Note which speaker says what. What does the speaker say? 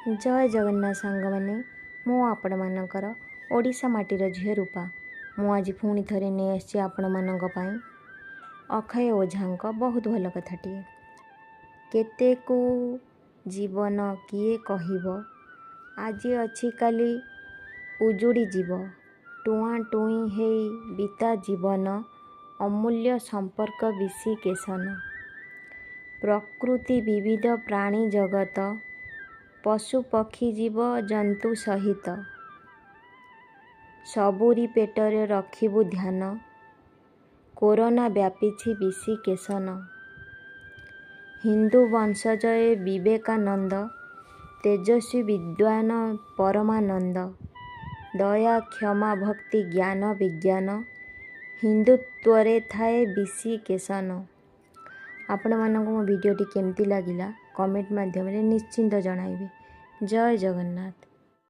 Speaker 1: जय जगन्नाथ सांग मैंने मु आपण मानकर ओडिशा माटीर झील रूपा मु आज पुणी थरे नहीं आसी आपण मानक पई अक्षय ओझांक बहुत भल कथाटिए केते को जीवन किए कहिब आज अच्छी काली उजुड़ी जीव टुआ टुई हे बीता जीवन अमूल्य संपर्क विशिकेशन प्रकृति विविध प्राणी जगत पशु पक्षी जीव जंतु सहित सबुरी पेटरे रखिबु ध्यान कोरोना व्यापीछि विशिकेशन हिंदू वंशजय विवेकानंद तेजस्वी विद्वान परमानंद दया क्षमा भक्ति ज्ञान विज्ञान हिंदुत्वरे थाए विशिकेशन। आपण मानक मो वीडियोटी केमती लागिला कमेंट माध्यम निश्चिंत जणाइबे। जय जगन्नाथ।